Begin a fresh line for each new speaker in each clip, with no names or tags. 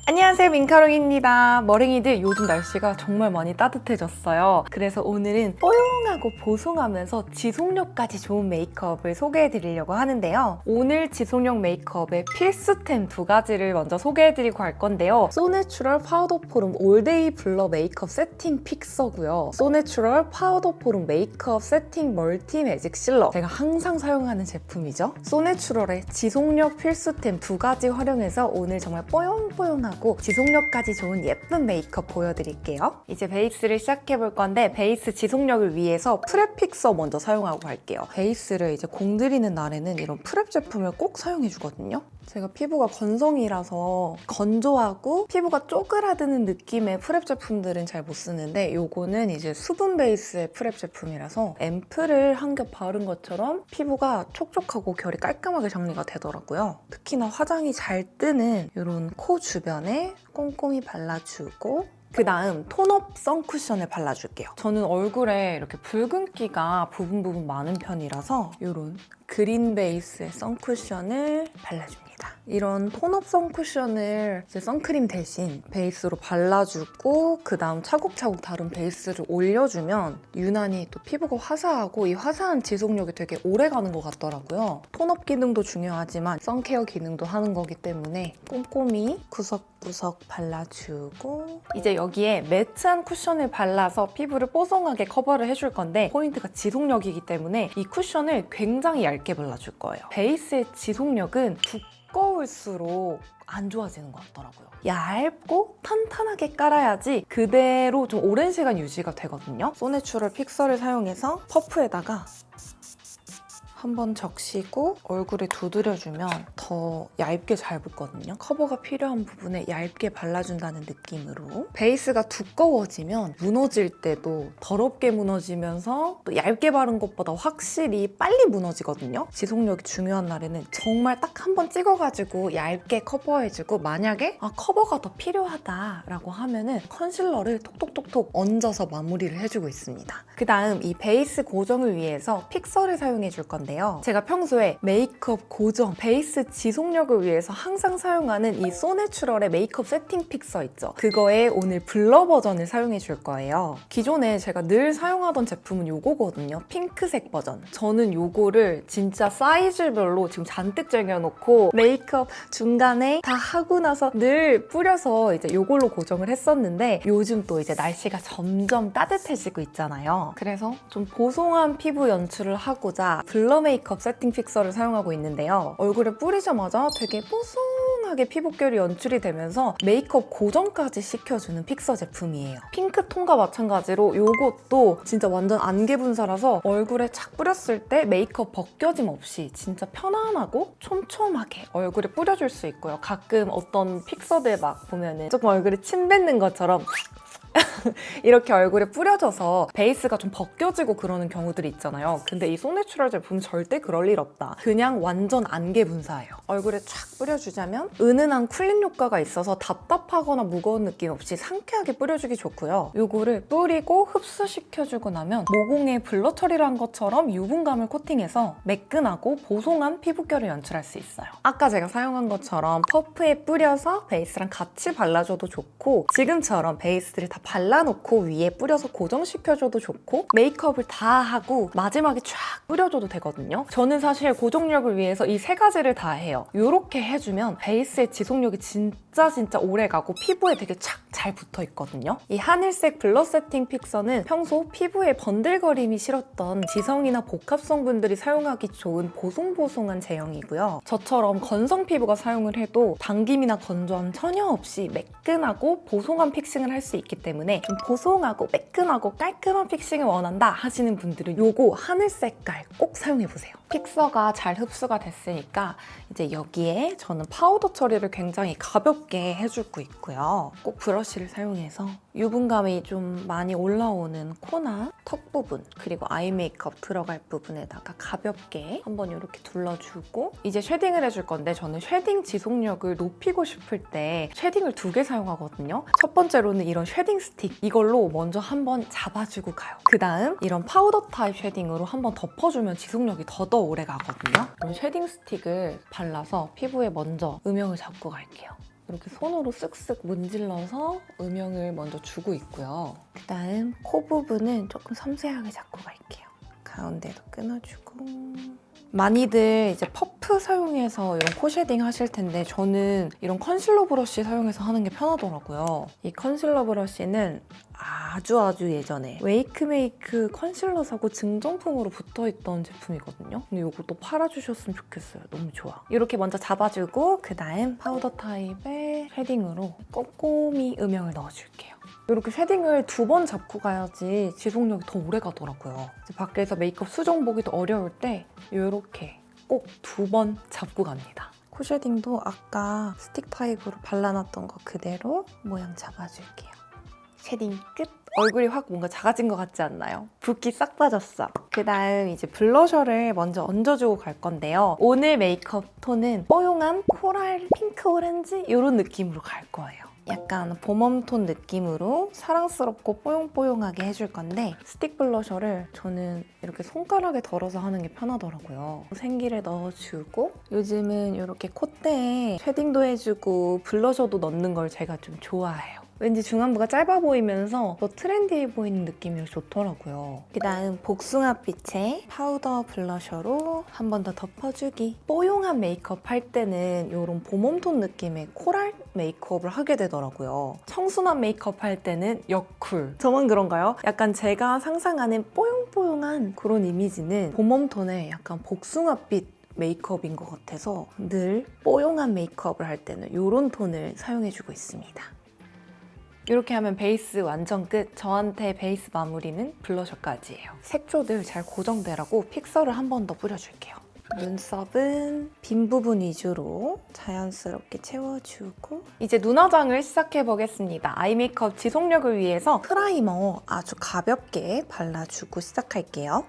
안녕하세요, 민카롱입니다. 머랭이들, 요즘 날씨가 정말 많이 따뜻해졌어요. 그래서 오늘은 뽀용하고 보송하면서 지속력까지 좋은 메이크업을 소개해드리려고 하는데요. 오늘 지속력 메이크업의 필수템 두 가지를 먼저 소개해드리고 갈 건데요. 소내추럴 파우더 포름 올데이 블러 메이크업 세팅 픽서고요. 소내추럴 파우더 포름 메이크업 세팅 멀티 매직 실러, 제가 항상 사용하는 제품이죠. 소내추럴의 지속력 필수템 두 가지 활용해서 오늘 정말 뽀용뽀용하고 지속력까지 좋은 예쁜 메이크업 보여드릴게요. 이제 베이스를 시작해볼 건데, 베이스 지속력을 위해서 프랩 픽서 먼저 사용하고 갈게요. 베이스를 이제 공들이는 날에는 이런 프랩 제품을 꼭 사용해주거든요. 제가 피부가 건성이라서 건조하고 피부가 쪼그라드는 느낌의 프랩 제품들은 잘 못 쓰는데, 요거는 이제 수분 베이스의 프랩 제품이라서 앰플을 한 겹 바른 것처럼 피부가 촉촉하고 결이 깔끔하게 정리가 되더라고요. 특히나 화장이 잘 뜨는 이런 코 주변에 꼼꼼히 발라주고, 그 다음 톤업 선쿠션을 발라줄게요. 저는 얼굴에 이렇게 붉은기가 부분 많은 편이라서 이런 그린 베이스의 선쿠션을 발라줍니다. 이런 톤업 선쿠션을 이제 선크림 대신 베이스로 발라주고, 그 다음 차곡차곡 다른 베이스를 올려주면 유난히 또 피부가 화사하고 이 화사한 지속력이 되게 오래 가는 것 같더라고요. 톤업 기능도 중요하지만 선케어 기능도 하는 거기 때문에 꼼꼼히 구석구석 발라주고, 이제 여기에 매트한 쿠션을 발라서 피부를 뽀송하게 커버를 해줄 건데, 포인트가 지속력이기 때문에 이 쿠션을 굉장히 얇게 발라줄 거예요. 베이스의 지속력은 두꺼울수록 안 좋아지는 것 같더라고요. 얇고 탄탄하게 깔아야지 그대로 좀 오랜 시간 유지가 되거든요. 소내추럴 픽서를 사용해서 퍼프에다가 한번 적시고 얼굴에 두드려주면 더 얇게 잘 붙거든요. 커버가 필요한 부분에 얇게 발라준다는 느낌으로. 베이스가 두꺼워지면 무너질 때도 더럽게 무너지면서 또 얇게 바른 것보다 확실히 빨리 무너지거든요. 지속력이 중요한 날에는 정말 딱 한 번 찍어가지고 얇게 커버해주고, 만약에 커버가 더 필요하다라고 하면은 컨실러를 톡톡톡톡 얹어서 마무리를 해주고 있습니다. 그 다음 이 베이스 고정을 위해서 픽서를 사용해줄 건데요. 제가 평소에 메이크업 고정, 베이스 지속력을 위해서 항상 사용하는 이 소내추럴의 메이크업 세팅 픽서 있죠? 그거에 오늘 블러 버전을 사용해 줄 거예요. 기존에 제가 늘 사용하던 제품은 요거거든요. 핑크색 버전. 저는 요거를 진짜 사이즈별로 지금 잔뜩 쟁여놓고 메이크업 중간에 다 하고 나서 늘 뿌려서 이제 요걸로 고정을 했었는데, 요즘 또 이제 날씨가 점점 따뜻해지고 있잖아요. 그래서 좀 보송한 피부 연출을 하고자 블러 메이크업 세팅 픽서를 사용하고 있는데요. 얼굴에 뿌리자마자 되게 뽀송하게 피부결이 연출이 되면서 메이크업 고정까지 시켜주는 픽서 제품이에요. 핑크톤과 마찬가지로 이것도 진짜 완전 안개 분사라서 얼굴에 착 뿌렸을 때 메이크업 벗겨짐 없이 진짜 편안하고 촘촘하게 얼굴에 뿌려줄 수 있고요. 가끔 어떤 픽서들 막 보면은 조금 얼굴에 침 뱉는 것처럼 이렇게 얼굴에 뿌려져서 베이스가 좀 벗겨지고 그러는 경우들이 있잖아요. 근데 이 소내추럴 제품은 절대 그럴 일 없다. 그냥 완전 안개 분사예요. 얼굴에 쫙 뿌려주자면 은은한 쿨링 효과가 있어서 답답하거나 무거운 느낌 없이 상쾌하게 뿌려주기 좋고요. 이거를 뿌리고 흡수시켜주고 나면 모공에 블러 처리를 한 것처럼 유분감을 코팅해서 매끈하고 보송한 피부결을 연출할 수 있어요. 아까 제가 사용한 것처럼 퍼프에 뿌려서 베이스랑 같이 발라줘도 좋고, 지금처럼 베이스를 다 발라놓고 위에 뿌려서 고정시켜줘도 좋고, 메이크업을 다 하고 마지막에 쫙 뿌려줘도 되거든요. 저는 사실 고정력을 위해서 이 세 가지를 다 해요. 이렇게 해주면 베이스의 지속력이 진짜 오래가고 피부에 되게 착 잘 붙어있거든요. 이 하늘색 블러 세팅 픽서는 평소 피부에 번들거림이 싫었던 지성이나 복합성 분들이 사용하기 좋은 보송보송한 제형이고요. 저처럼 건성 피부가 사용을 해도 당김이나 건조함 전혀 없이 매끈하고 보송한 픽싱을 할 수 있기 때문에 좀 보송하고 매끈하고 깔끔한 픽싱을 원한다 하시는 분들은 요거 하늘 색깔 꼭 사용해보세요. 픽서가 잘 흡수가 됐으니까 이제 여기에 저는 파우더 처리를 굉장히 가볍게 해주고 있고요. 꼭 브러쉬를 사용해서 유분감이 좀 많이 올라오는 코나 턱 부분, 그리고 아이 메이크업 들어갈 부분에다가 가볍게 한번 이렇게 둘러주고, 이제 쉐딩을 해줄 건데, 저는 쉐딩 지속력을 높이고 싶을 때 쉐딩을 2개 사용하거든요. 첫 번째로는 이런 쉐딩 스틱, 이걸로 먼저 한번 잡아주고 가요. 그 다음 이런 파우더 타입 쉐딩으로 한번 덮어주면 지속력이 더 오래 가거든요. 쉐딩 스틱을 발라서 피부에 먼저 음영을 잡고 갈게요. 이렇게 손으로 쓱쓱 문질러서 음영을 먼저 주고 있고요. 그다음 코 부분은 조금 섬세하게 잡고 갈게요. 가운데도 끊어주고. 많이들 이제 퍼프 사용해서 이런 코 쉐딩 하실 텐데 저는 이런 컨실러 브러쉬 사용해서 하는 게 편하더라고요. 이 컨실러 브러쉬는 아주 예전에 웨이크메이크 컨실러 사고 증정품으로 붙어있던 제품이거든요. 근데 이것도 팔아주셨으면 좋겠어요. 너무 좋아. 이렇게 먼저 잡아주고 그 다음 파우더 타입의 쉐딩으로 꼼꼼히 음영을 넣어줄게요. 이렇게 쉐딩을 2번 잡고 가야지 지속력이 더 오래 가더라고요. 밖에서 메이크업 수정 보기도 어려울 때 이렇게 꼭 2번 잡고 갑니다. 코 쉐딩도 아까 스틱 타입으로 발라놨던 거 그대로 모양 잡아줄게요. 쉐딩 끝! 얼굴이 확 뭔가 작아진 것 같지 않나요? 붓기 싹 빠졌어. 그 다음 이제 블러셔를 먼저 얹어주고 갈 건데요. 오늘 메이크업 톤은 뽀용한 코랄 핑크 오렌지 이런 느낌으로 갈 거예요. 약간 봄웜톤 느낌으로 사랑스럽고 뽀용뽀용하게 해줄 건데 스틱 블러셔를 저는 이렇게 손가락에 덜어서 하는 게 편하더라고요. 생기를 넣어주고 요즘은 이렇게 콧대에 쉐딩도 해주고 블러셔도 넣는 걸 제가 좀 좋아해요. 왠지 중안부가 짧아 보이면서 더 트렌디해 보이는 느낌이 좋더라고요. 그 다음 복숭아빛의 파우더 블러셔로 한 번 더 덮어주기. 뽀용한 메이크업 할 때는 이런 봄웜톤 느낌의 코랄 메이크업을 하게 되더라고요. 청순한 메이크업 할 때는 여쿨. 저만 그런가요? 약간 제가 상상하는 뽀용뽀용한 그런 이미지는 봄웜톤의 약간 복숭아빛 메이크업인 것 같아서 늘 뽀용한 메이크업을 할 때는 이런 톤을 사용해주고 있습니다. 이렇게 하면 베이스 완전 끝. 저한테 베이스 마무리는 블러셔까지예요. 색조들 잘 고정되라고 픽서를 한 번 더 뿌려줄게요. 눈썹은 빈 부분 위주로 자연스럽게 채워주고 이제 눈화장을 시작해보겠습니다. 아이 메이크업 지속력을 위해서 프라이머 아주 가볍게 발라주고 시작할게요.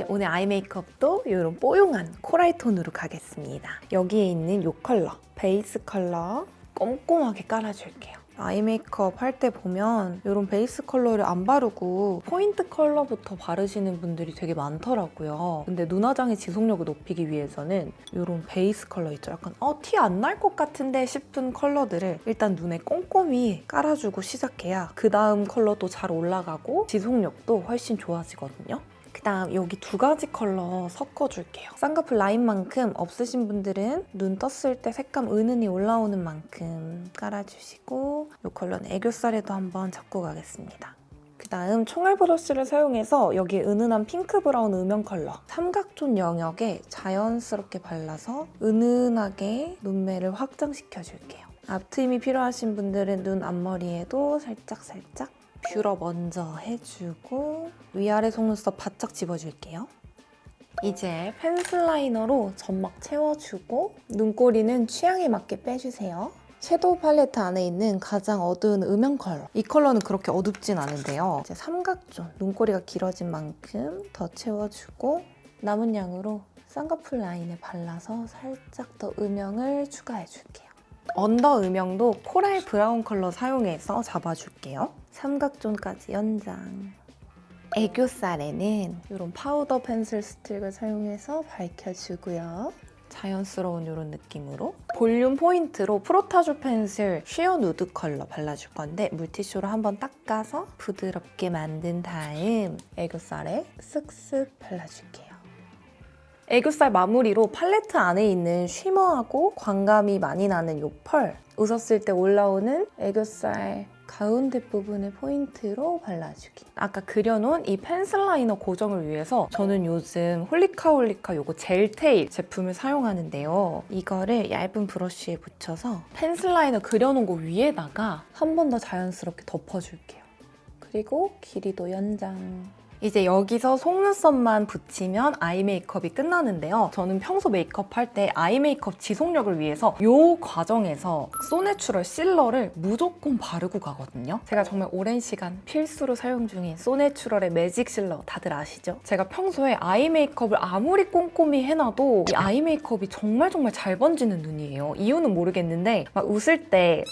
오늘 아이 메이크업도 이런 뽀용한 코랄 톤으로 가겠습니다. 여기에 있는 이 컬러, 베이스 컬러 꼼꼼하게 깔아줄게요. 아이 메이크업 할 때 보면 이런 베이스 컬러를 안 바르고 포인트 컬러부터 바르시는 분들이 되게 많더라고요. 근데 눈화장의 지속력을 높이기 위해서는 이런 베이스 컬러 있죠. 약간 티 안 날 것 같은데 싶은 컬러들을 일단 눈에 꼼꼼히 깔아주고 시작해야 그 다음 컬러도 잘 올라가고 지속력도 훨씬 좋아지거든요. 그다음 여기 2가지 컬러 섞어줄게요. 쌍꺼풀 라인만큼 없으신 분들은 눈 떴을 때 색감 은은히 올라오는 만큼 깔아주시고 이 컬러는 애교살에도 한번 잡고 가겠습니다. 그다음 총알 브러쉬를 사용해서 여기에 은은한 핑크 브라운 음영 컬러 삼각존 영역에 자연스럽게 발라서 은은하게 눈매를 확장시켜줄게요. 앞트임이 필요하신 분들은 눈 앞머리에도 살짝 뷰러 먼저 해주고 위아래 속눈썹 바짝 집어줄게요. 이제 펜슬 라이너로 점막 채워주고 눈꼬리는 취향에 맞게 빼주세요. 섀도우 팔레트 안에 있는 가장 어두운 음영 컬러. 이 컬러는 그렇게 어둡진 않은데요. 이제 삼각존, 눈꼬리가 길어진 만큼 더 채워주고 남은 양으로 쌍꺼풀 라인에 발라서 살짝 더 음영을 추가해줄게요. 언더 음영도 코랄 브라운 컬러 사용해서 잡아줄게요. 삼각존까지 연장. 애교살에는 이런 파우더 펜슬 스틱을 사용해서 밝혀주고요. 자연스러운 이런 느낌으로 볼륨 포인트로 프로타주 펜슬 쉬어 누드 컬러 발라줄 건데 물티슈로 한번 닦아서 부드럽게 만든 다음 애교살에 쓱쓱 발라줄게요. 애교살 마무리로 팔레트 안에 있는 쉬머하고 광감이 많이 나는 이 펄 웃었을 때 올라오는 애교살 가운데 부분의 포인트로 발라주기. 아까 그려놓은 이 펜슬 라이너 고정을 위해서 저는 요즘 홀리카홀리카 요거 젤테일 제품을 사용하는데요. 이거를 얇은 브러쉬에 묻혀서 펜슬 라이너 그려놓은 거 위에다가 한 번 더 자연스럽게 덮어줄게요. 그리고 길이도 연장. 이제 여기서 속눈썹만 붙이면 아이 메이크업이 끝나는데요. 저는 평소 메이크업 할 때 아이 메이크업 지속력을 위해서 이 과정에서 소내추럴 실러를 무조건 바르고 가거든요. 제가 정말 오랜 시간 필수로 사용 중인 소내추럴의 매직 실러 다들 아시죠? 제가 평소에 아이 메이크업을 아무리 꼼꼼히 해놔도 이 아이 메이크업이 정말 잘 번지는 눈이에요. 이유는 모르겠는데 막 웃을 때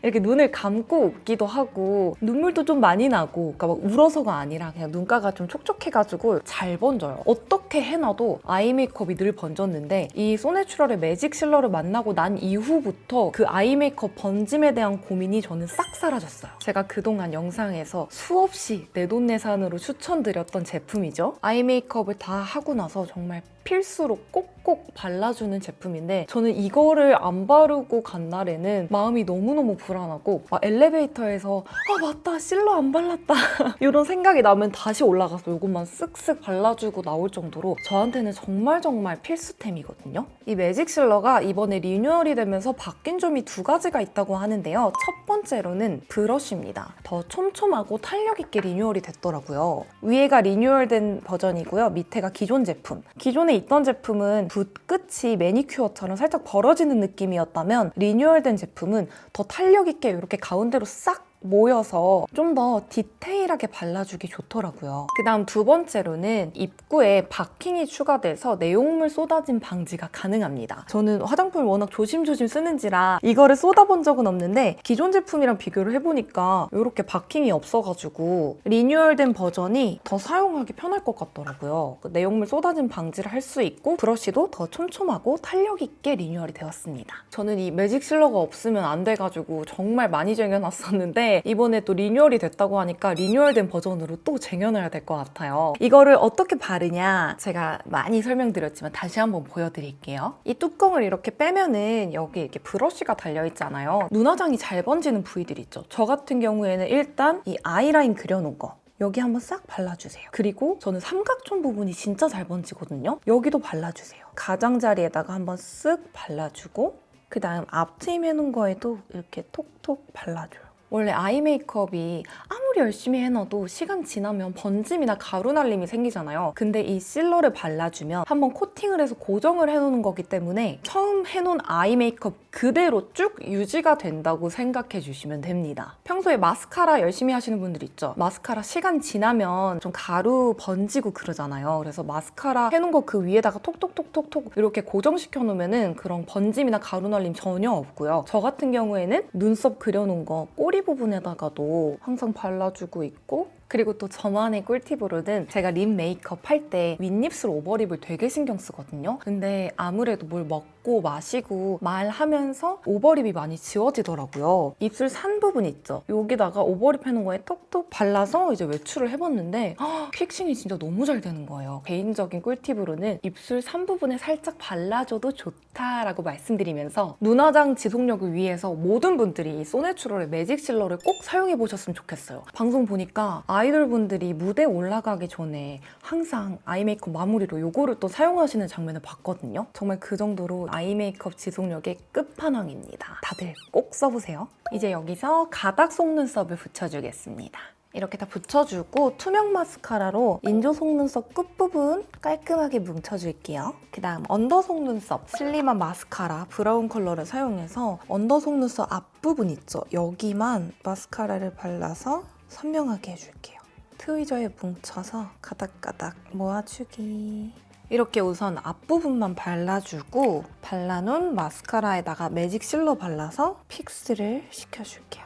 이렇게 눈을 감고 웃기도 하고 눈물도 좀 많이 나고 그러니까 막 울어서가 아니라 그냥 눈 눈가가 좀 촉촉해가지고 잘 번져요. 어떻게 해놔도 아이 메이크업이 늘 번졌는데 이 소내추럴의 매직 실러를 만나고 난 이후부터 그 아이 메이크업 번짐에 대한 고민이 저는 싹 사라졌어요. 제가 그동안 영상에서 수없이 내돈내산으로 추천드렸던 제품이죠. 아이 메이크업을 다 하고 나서 정말 필수로 꼭꼭 발라주는 제품인데 저는 이거를 안 바르고 간 날에는 마음이 너무너무 불안하고 엘리베이터에서 맞다 실러 안 발랐다 이런 생각이 나면 다시 올라가서 이것만 쓱쓱 발라주고 나올 정도로 저한테는 정말 필수템이거든요. 이 매직 실러가 이번에 리뉴얼이 되면서 바뀐 점이 두 가지가 있다고 하는데요. 첫 번째로는 브러쉬입니다. 더 촘촘하고 탄력 있게 리뉴얼이 됐더라고요. 위에가 리뉴얼된 버전이고요. 밑에가 기존 제품. 기존에 있던 제품은 붓 끝이 매니큐어처럼 살짝 벌어지는 느낌이었다면 리뉴얼된 제품은 더 탄력 있게 이렇게 가운데로 싹 모여서 좀 더 디테일하게 발라주기 좋더라고요. 그 다음 두 번째로는 입구에 바킹이 추가돼서 내용물 쏟아짐 방지가 가능합니다. 저는 화장품을 워낙 조심조심 쓰는지라 이거를 쏟아본 적은 없는데 기존 제품이랑 비교를 해보니까 이렇게 바킹이 없어가지고 리뉴얼된 버전이 더 사용하기 편할 것 같더라고요. 내용물 쏟아짐 방지를 할 수 있고 브러쉬도 더 촘촘하고 탄력 있게 리뉴얼이 되었습니다. 저는 이 매직 실러가 없으면 안 돼가지고 정말 많이 쟁여놨었는데 이번에 또 리뉴얼이 됐다고 하니까 리뉴얼된 버전으로 또 쟁여놔야 될 것 같아요. 이거를 어떻게 바르냐 제가 많이 설명드렸지만 다시 한번 보여드릴게요. 이 뚜껑을 이렇게 빼면은 여기 이렇게 브러쉬가 달려있잖아요. 눈화장이 잘 번지는 부위들 있죠. 저 같은 경우에는 일단 이 아이라인 그려놓은 거 여기 한번 싹 발라주세요. 그리고 저는 삼각존 부분이 진짜 잘 번지거든요. 여기도 발라주세요. 가장자리에다가 한번 쓱 발라주고 그 다음 앞트임 해놓은 거에도 이렇게 톡톡 발라줘요. 원래 아이 메이크업이 아무리 열심히 해놔도 시간 지나면 번짐이나 가루 날림이 생기잖아요. 근데 이 실러를 발라주면 한번 코팅을 해서 고정을 해놓는 거기 때문에 처음 해놓은 아이 메이크업 그대로 쭉 유지가 된다고 생각해 주시면 됩니다. 평소에 마스카라 열심히 하시는 분들 있죠? 마스카라 시간 지나면 좀 가루 번지고 그러잖아요. 그래서 마스카라 해놓은 거 그 위에다가 톡톡톡톡톡 이렇게 고정시켜 놓으면은 그런 번짐이나 가루 날림 전혀 없고요. 저 같은 경우에는 눈썹 그려놓은 거 꼬리 부분에다가도 항상 발라주고 있고 그리고 또 저만의 꿀팁으로는 제가 립 메이크업 할 때 윗입술 오버립을 되게 신경 쓰거든요. 근데 아무래도 뭘 먹고 마시고 말하면서 오버립이 많이 지워지더라고요. 입술 산 부분 있죠? 여기다가 오버립 해놓은 거에 톡톡 발라서 이제 외출을 해봤는데 픽싱이 진짜 너무 잘 되는 거예요. 개인적인 꿀팁으로는 입술 산 부분에 살짝 발라줘도 좋다라고 말씀드리면서 눈화장 지속력을 위해서 모든 분들이 이 소내추럴의 매직 실러를 꼭 사용해보셨으면 좋겠어요. 방송 보니까 아이돌분들이 무대 올라가기 전에 항상 아이 메이크업 마무리로 요거를 또 사용하시는 장면을 봤거든요. 정말 그 정도로 아이 메이크업 지속력의 끝판왕입니다. 다들 꼭 써보세요. 이제 여기서 가닥 속눈썹을 붙여주겠습니다. 이렇게 다 붙여주고 투명 마스카라로 인조 속눈썹 끝부분 깔끔하게 뭉쳐줄게요. 그 다음 언더 속눈썹 슬림한 마스카라 브라운 컬러를 사용해서 언더 속눈썹 앞부분 있죠? 여기만 마스카라를 발라서 선명하게 해줄게요. 트위저에 뭉쳐서 가닥가닥 모아주기. 이렇게 우선 앞부분만 발라주고 발라놓은 마스카라에다가 매직 실러 발라서 픽스를 시켜줄게요.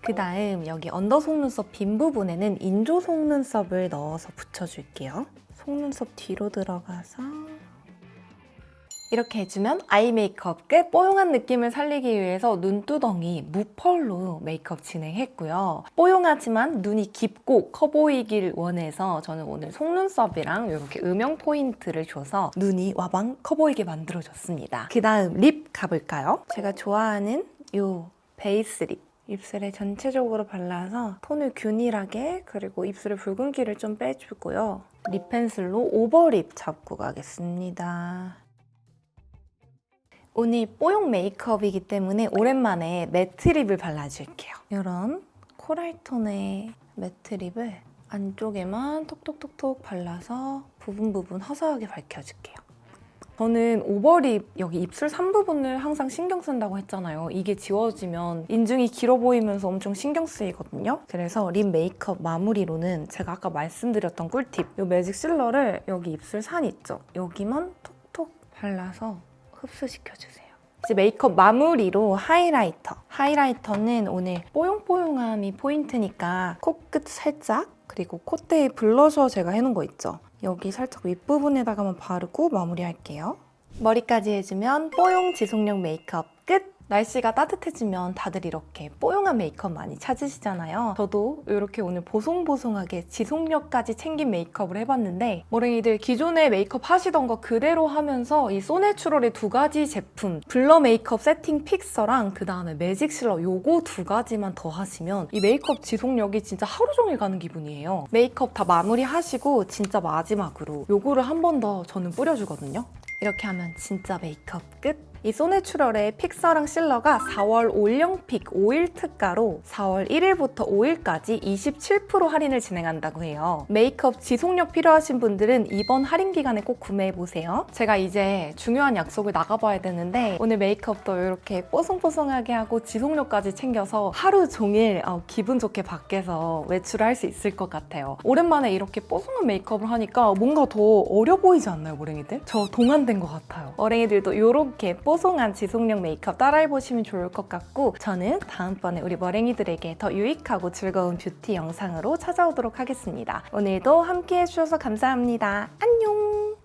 그 다음 여기 언더 속눈썹 빈 부분에는 인조 속눈썹을 넣어서 붙여줄게요. 속눈썹 뒤로 들어가서 이렇게 해주면 아이 메이크업 끝! 뽀용한 느낌을 살리기 위해서 눈두덩이 무펄로 메이크업 진행했고요. 뽀용하지만 눈이 깊고 커 보이길 원해서 저는 오늘 속눈썹이랑 이렇게 음영 포인트를 줘서 눈이 와방 커 보이게 만들어줬습니다. 그 다음 립 가볼까요? 제가 좋아하는 이 베이스 립. 입술에 전체적으로 발라서 톤을 균일하게 그리고 입술의 붉은기를 좀 빼주고요. 립 펜슬로 오버립 잡고 가겠습니다. 오늘 뽀용 메이크업이기 때문에 오랜만에 매트 립을 발라줄게요. 이런 코랄톤의 매트 립을 안쪽에만 톡톡톡톡 발라서 부분 화사하게 밝혀줄게요. 저는 오버립 여기 입술 산 부분을 항상 신경 쓴다고 했잖아요. 이게 지워지면 인중이 길어 보이면서 엄청 신경 쓰이거든요. 그래서 립 메이크업 마무리로는 제가 아까 말씀드렸던 꿀팁 이 매직 실러를 여기 입술 산 있죠? 여기만 톡톡 발라서 흡수시켜주세요. 이제 메이크업 마무리로 하이라이터. 하이라이터는 오늘 뽀용뽀용함이 포인트니까 코끝 살짝 그리고 콧대에 블러셔 제가 해놓은 거 있죠? 여기 살짝 윗부분에다가만 바르고 마무리할게요. 머리까지 해주면 뽀용 지속력 메이크업 끝! 날씨가 따뜻해지면 다들 이렇게 뽀용한 메이크업 많이 찾으시잖아요. 저도 이렇게 오늘 보송보송하게 지속력까지 챙긴 메이크업을 해봤는데 머랭이들 기존에 메이크업 하시던 거 그대로 하면서 이 소내추럴의 2가지 제품 블러 메이크업 세팅 픽서랑 그 다음에 매직 실러 요거 2가지만 더 하시면 이 메이크업 지속력이 진짜 하루 종일 가는 기분이에요. 메이크업 다 마무리하시고 진짜 마지막으로 요거를 한 번 더 저는 뿌려주거든요. 이렇게 하면 진짜 메이크업 끝! 이 소내추럴의 픽서랑 실러가 4월 올영픽 5일 특가로 4월 1일부터 5일까지 27% 할인을 진행한다고 해요. 메이크업 지속력 필요하신 분들은 이번 할인 기간에 꼭 구매해보세요. 제가 이제 중요한 약속을 나가봐야 되는데 오늘 메이크업도 이렇게 뽀송뽀송하게 하고 지속력까지 챙겨서 하루 종일 기분 좋게 밖에서 외출을 할 수 있을 것 같아요. 오랜만에 이렇게 뽀송한 메이크업을 하니까 뭔가 더 어려 보이지 않나요, 머랭이들? 저 동안된 것 같아요. 머랭이들도 이렇게 뽀송한 지속력 메이크업 따라해보시면 좋을 것 같고 저는 다음번에 우리 머랭이들에게 더 유익하고 즐거운 뷰티 영상으로 찾아오도록 하겠습니다. 오늘도 함께 해주셔서 감사합니다. 안녕!